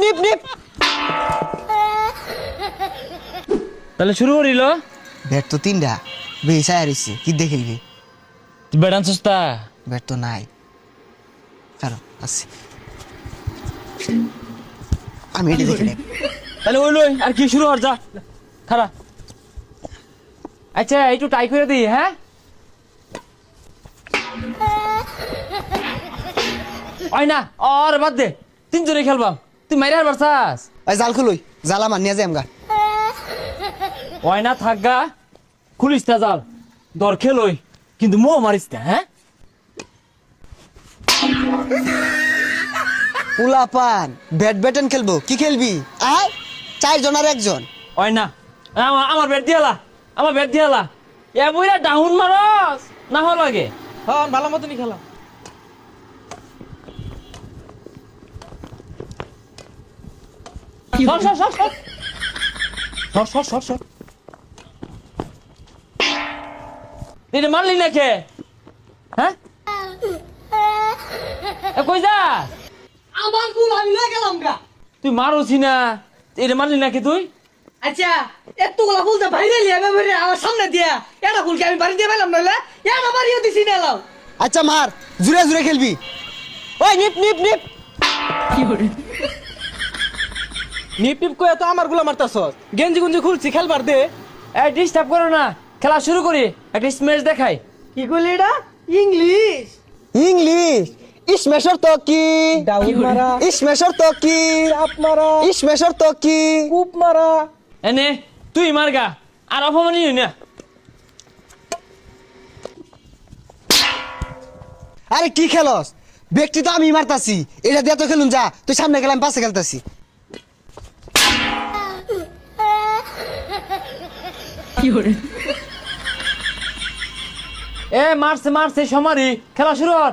নিপ নিপ। তাহলে শুরু করিল। ব্যাট তো তিনটা বেসায় আরিছি কি দেখিলবি? তুই বেড়ান সস্তা। ব্যাট তো নাই, কারণ আসছি আমি এটা দেখি না। তাহলে ওই লই আর কি শুরু হর যা খারা। আচ্ছা একটু টাই করে দিই হ্যাঁ। ওই না আর বাদ দে, তিনজনে খেলবাম, তুই মাইরে আর বারসাস। ওই জাল খুলুই, জাল আমার নিয়ে যাই আমগা। ওই না থাকগা, খুলিস তা জাল, দর খেলই কিন্তু মো মারিস না হ্যাঁ। পোলাপান ব্যাডমিন্টন খেলবো, কি খেলবি? আয় 4 জন আর 1 জন। ওই না আমার ব্যাট দিয়ালা, আমার ব্যাট দিয়ালা, এ বইরা ডাউন মারস না হওয়া লাগে। হ্যাঁ ভালো মতনই খেলা। সর সর সর সর সর সর সর সর। এটা মারলি না কে? হ্যাঁ কই যা? আমার গুল আমি না গেলাম গা। তুই মারোছি না, এটা মারলি নাকি তুই? আচ্ছা এতগুলা ফুল তো বাইরে লিয়ে এবারে আমার সামনে দিয়া এটা ফুলকে আমি বাড়ি দিয়ে পেলাম নইলে এটা বাড়িও দিছি না লাও। আচ্ছা মার, জুড়ে জুড়ে খেলবি। ওই নিপ নিপ নিপ। নিপ নিপ কয়ে তো আমার গুলা মারতাছস, গেঞ্জি গুঞ্জি খুলছি খেলবার দে। এই ডিস্টার্ব করো না, খেলা শুরু করি, একটা স্ম্যাশ দেখাই। কি কইলি এটা? ইংলিশ ইংলিশ ইসমেশর তো কি? ডাউন মারা, ইসমেশর তো কি? চাপ মারা, ইসমেশর তো কি? কূপ মারা। এনে তুই মারগা আর অপমানি হই না। আরে কি খেলস? ব্যক্তি তো আমি মারতাছি, এটা দিয়ে তো খেলুন যা, তুই সামনে গেলাম পাশে খেলতাছি। এ মারছে মারছে সমারি, খেলা শুরু কর।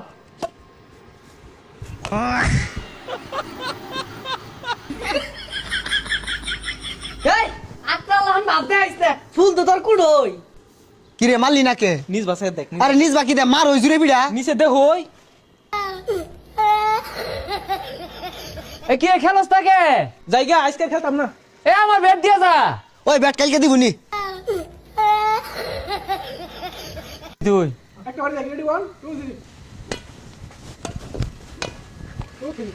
এই আত্রা লাহান ভাবতে আইছে ফুল তো তোর কুড়ই কি রে মারলি না কে? নিজ বাসায় দেখ। আরে নিজ বাকি দে, মার ওই জুড়ে বিড়া। নিচে দেখ হই এ কি খেলস তাকে? জায়গা আজকে খেলতাম না। এ আমার ব্যাট দিয়া যা। ওই ব্যাট কালকে দিবনি। তুই একটা বাড়ি রেডি 1 2 3 ওকে